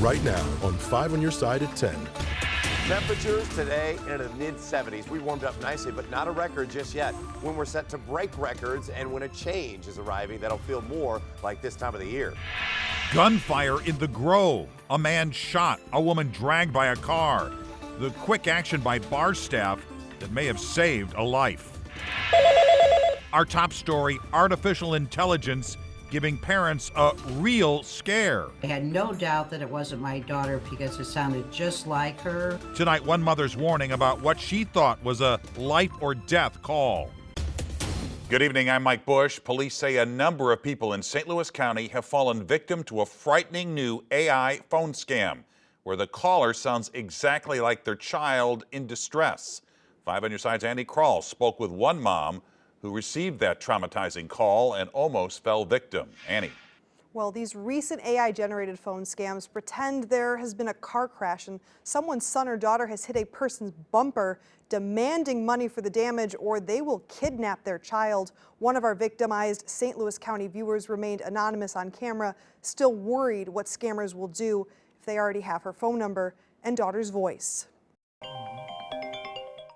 right now on 5 on your side at 10. Temperatures today in the mid-70s. We warmed up nicely, but not a record just yet. When we're set to break records and when a change is arriving that'll feel more like this time of the year. Gunfire in the Grove. A man shot, a woman dragged by a car. The quick action by bar staff that may have saved a life. Our top story, artificial intelligence giving parents a real scare. I had no doubt that it wasn't my daughter because it sounded just like her. Tonight, one mother's warning about what she thought was a life or death call. Good evening, I'm Mike Bush. Police say a number of people in St. Louis County have fallen victim to a frightening new AI phone scam, where the caller sounds exactly like their child in distress. 5 on your side's Andy Krall spoke with one mom who received that traumatizing call and almost fell victim. Annie. Well, these recent AI-generated phone scams pretend there has been a car crash and someone's son or daughter has hit a person's bumper, demanding money for the damage, or they will kidnap their child. One of our victimized St. Louis County viewers remained anonymous on camera, still worried what scammers will do if they already have her phone number and daughter's voice.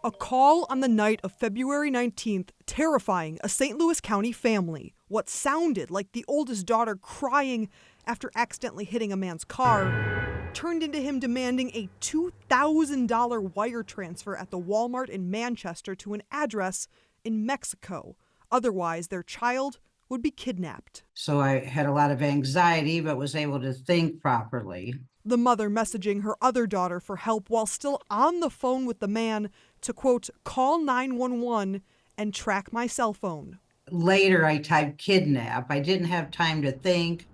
A call on the night of February 19th, terrifying a St. Louis County family. What sounded like the oldest daughter crying after accidentally hitting a man's car turned into him demanding a $2,000 wire transfer at the Walmart in Manchester to an address in Mexico. Otherwise, their child would be kidnapped. So I had a lot of anxiety, but was able to think properly. The mother messaging her other daughter for help while still on the phone with the man to, quote, call 911 and track my cell phone. Later, I typed kidnap. I didn't have time to think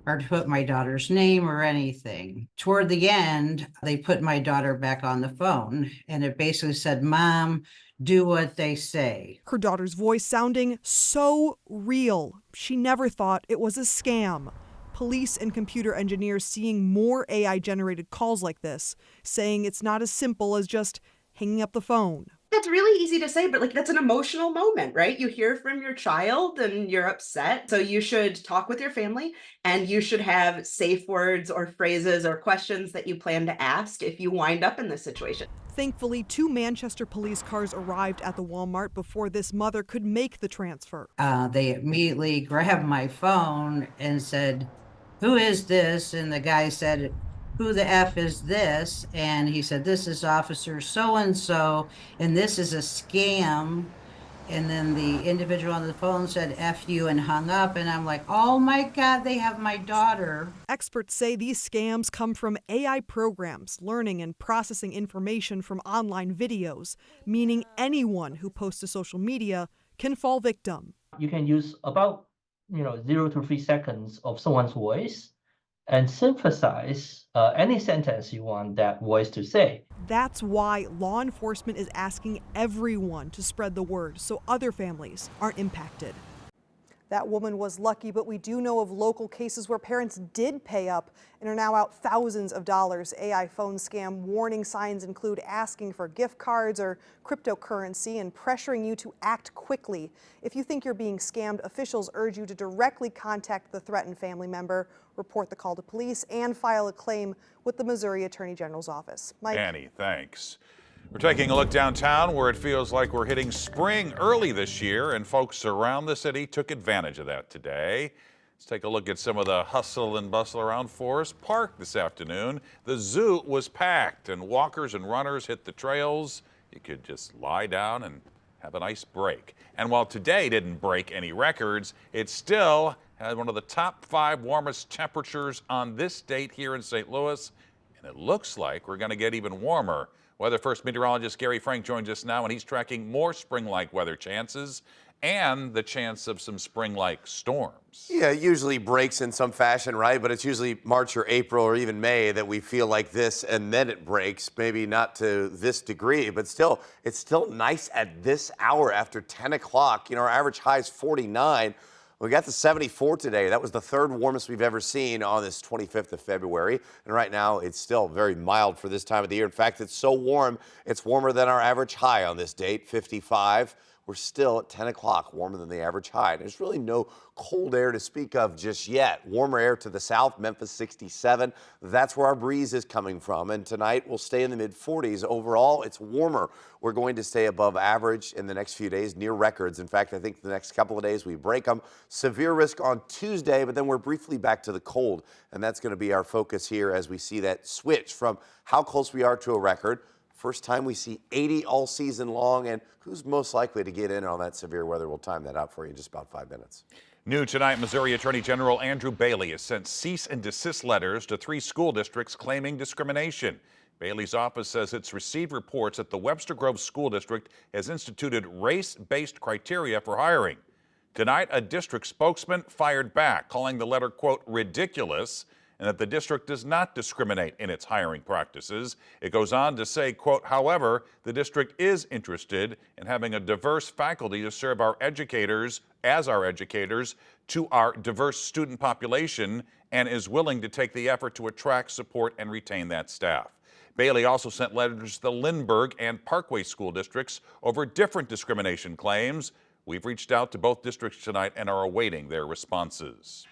or to put my daughter's name or anything. Toward the end, they put my daughter back on the phone, and it basically said, Mom, do what they say. Her daughter's voice sounding so real. She never thought it was a scam. Police and computer engineers seeing more AI-generated calls like this, saying it's not as simple as just hanging up the phone. That's really easy to say, but that's an emotional moment, right? You hear from your child and you're upset. So you should talk with your family and you should have safe words or phrases or questions that you plan to ask if you wind up in this situation. Thankfully, 2 Manchester police cars arrived at the Walmart before this mother could make the transfer. They immediately grabbed my phone and said, who is this? And the guy said, who the F is this? And he said, this is Officer so-and-so, and this is a scam. And then the individual on the phone said, F you, and hung up. And I'm like, oh my God, they have my daughter. Experts say these scams come from AI programs, learning and processing information from online videos, meaning anyone who posts to social media can fall victim. You can use about 0 to 3 seconds of someone's voice and synthesize any sentence you want that voice to say. That's why law enforcement is asking everyone to spread the word so other families aren't impacted. That woman was lucky, but we do know of local cases where parents did pay up and are now out thousands of dollars. AI phone scam warning signs include asking for gift cards or cryptocurrency and pressuring you to act quickly. If you think you're being scammed, officials urge you to directly contact the threatened family member, report the call to police, and file a claim with the Missouri Attorney General's office. Mike. Annie, thanks. We're taking a look downtown where it feels like we're hitting spring early this year, and folks around the city took advantage of that today. Let's take a look at some of the hustle and bustle around Forest Park this afternoon. The zoo was packed and walkers and runners hit the trails. You could just lie down and have a nice break. And while today didn't break any records, it still had one of the top 5 warmest temperatures on this date here in St. Louis, and it looks like we're going to get even warmer. Weather First meteorologist Gary Frank joins us now, and he's tracking more spring-like weather chances and the chance of some spring-like storms. Yeah, it usually breaks in some fashion, right? But it's usually March or April or even May that we feel like this, and then it breaks. Maybe not to this degree, but still, it's still nice at this hour after 10 o'clock. Our average high is 49. We got to 74 today. That was the 3rd warmest we've ever seen on this 25th of February. And right now, it's still very mild for this time of the year. In fact, it's so warm, it's warmer than our average high on this date, 55. we're still at 10 o'clock warmer than the average high. There's really no cold air to speak of just yet. Warmer air to the south, Memphis 67. That's where our breeze is coming from. And tonight we'll stay in the mid 40s. Overall, it's warmer. We're going to stay above average in the next few days, near records. In fact, I think the next couple of days we break them. Severe risk on Tuesday, but then we're briefly back to the cold. And that's going to be our focus here as we see that switch from how close we are to a record. First time we see 80 all season long, and who's most likely to get in on that severe weather? We'll time that out for you in just about 5 minutes. New tonight, Missouri Attorney General Andrew Bailey has sent cease and desist letters to 3 school districts claiming discrimination. Bailey's office says it's received reports that the Webster Grove School District has instituted race-based criteria for hiring. Tonight, a district spokesman fired back, calling the letter, quote, ridiculous, and that the district does not discriminate in its hiring practices. It goes on to say, quote, however, the district is interested in having a diverse faculty to serve our educators to our diverse student population and is willing to take the effort to attract, support, and retain that staff. Bailey also sent letters to the Lindbergh and Parkway school districts over different discrimination claims. We've reached out to both districts tonight and are awaiting their responses.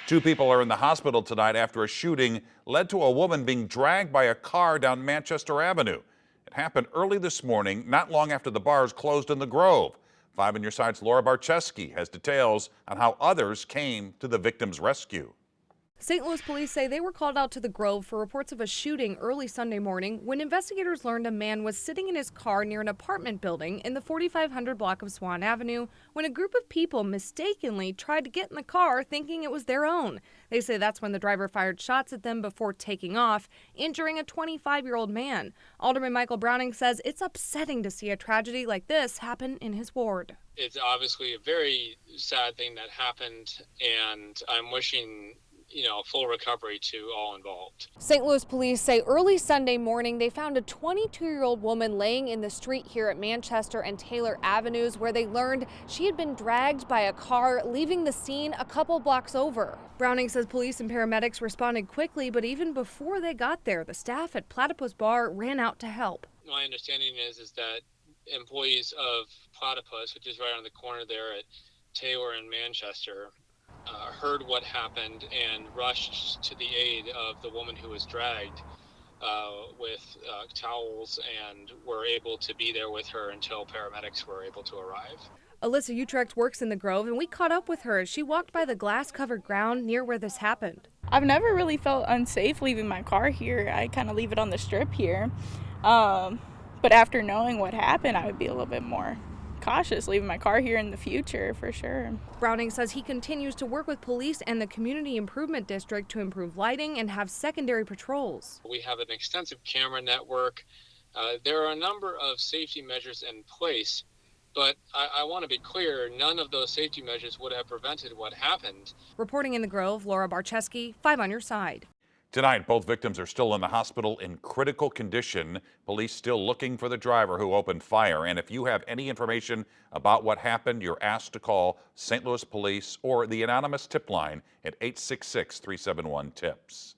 2 people are in the hospital tonight after a shooting led to a woman being dragged by a car down Manchester Avenue. It happened early this morning, not long after the bars closed in the Grove. 5 on Your Side's Laura Barcheski has details on how others came to the victim's rescue. St. Louis police say they were called out to the Grove for reports of a shooting early Sunday morning when investigators learned a man was sitting in his car near an apartment building in the 4500 block of Swan Avenue when a group of people mistakenly tried to get in the car thinking it was their own. They say that's when the driver fired shots at them before taking off, injuring a 25-year-old man. Alderman Michael Browning says it's upsetting to see a tragedy like this happen in his ward. It's obviously a very sad thing that happened, and I'm wishing full recovery to all involved. St. Louis police say early Sunday morning they found a 22-year-old woman laying in the street here at Manchester and Taylor Avenues where they learned she had been dragged by a car, leaving the scene a couple blocks over. Browning says police and paramedics responded quickly, but even before they got there, the staff at Platypus Bar ran out to help. My understanding is that employees of Platypus, which is right on the corner there at Taylor and Manchester, heard what happened and rushed to the aid of the woman who was dragged with towels and were able to be there with her until paramedics were able to arrive. Alyssa Utrecht works in the Grove, and we caught up with her as she walked by the glass-covered ground near where this happened. I've never really felt unsafe leaving my car here. I kind of leave it on the strip here. But after knowing what happened, I would be a little bit more cautious leaving my car here in the future, for sure. Browning says he continues to work with police and the Community Improvement District to improve lighting and have secondary patrols. We have an extensive camera network. There are a number of safety measures in place, but I want to be clear, none of those safety measures would have prevented what happened. Reporting in the Grove, Laura Barcheski, 5 on Your Side. Tonight, both victims are still in the hospital in critical condition. Police still looking for the driver who opened fire. And if you have any information about what happened, you're asked to call St. Louis Police or the anonymous tip line at 866-371-TIPS.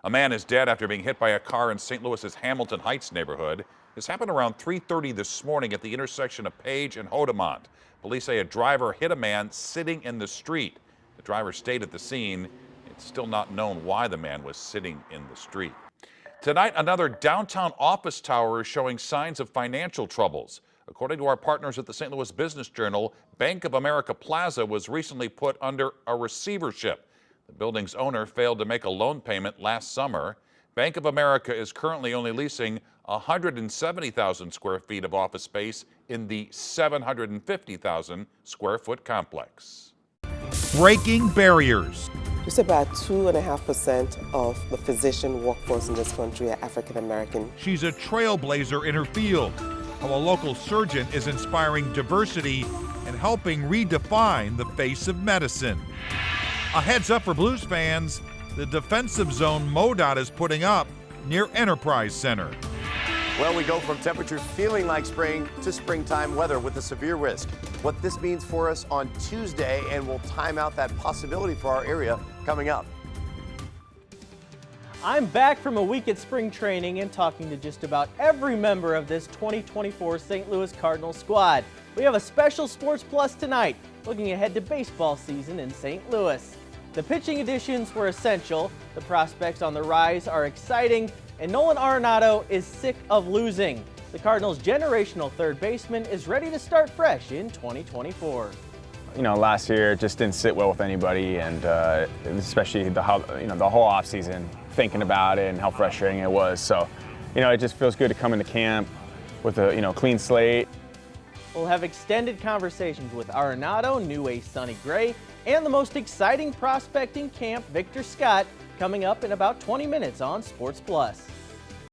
A man is dead after being hit by a car in St. Louis's Hamilton Heights neighborhood. This happened around 3:30 this morning at the intersection of Page and Hodemont. Police say a driver hit a man sitting in the street. The driver stayed at the scene. It's still not known why the man was sitting in the street. Tonight, another downtown office tower is showing signs of financial troubles. According to our partners at the St. Louis Business Journal, Bank of America Plaza was recently put under a receivership. The building's owner failed to make a loan payment last summer. Bank of America is currently only leasing 170,000 square feet of office space in the 750,000 square foot complex. Breaking barriers. Just about 2.5% of the physician workforce in this country are African American. She's a trailblazer in her field. How a local surgeon is inspiring diversity and helping redefine the face of medicine. A heads up for Blues fans, the defensive zone MoDOT is putting up near Enterprise Center. Well, we go from temperatures feeling like spring to springtime weather with a severe risk. What this means for us on Tuesday, and we'll time out that possibility for our area coming up. I'm back from a week at spring training and talking to just about every member of this 2024 St. Louis Cardinals squad. We have a special Sports Plus tonight, looking ahead to baseball season in St. Louis. The pitching additions were essential, the prospects on the rise are exciting, and Nolan Arenado is sick of losing. The Cardinals' generational third baseman is ready to start fresh in 2024. You know, last year it just didn't sit well with anybody, and especially the whole offseason, thinking about it and how frustrating it was. So, you know, it just feels good to come into camp with a clean slate. We'll have extended conversations with Arenado, new ace Sonny Gray, and the most exciting prospect in camp, Victor Scott, coming up in about 20 minutes on Sports Plus.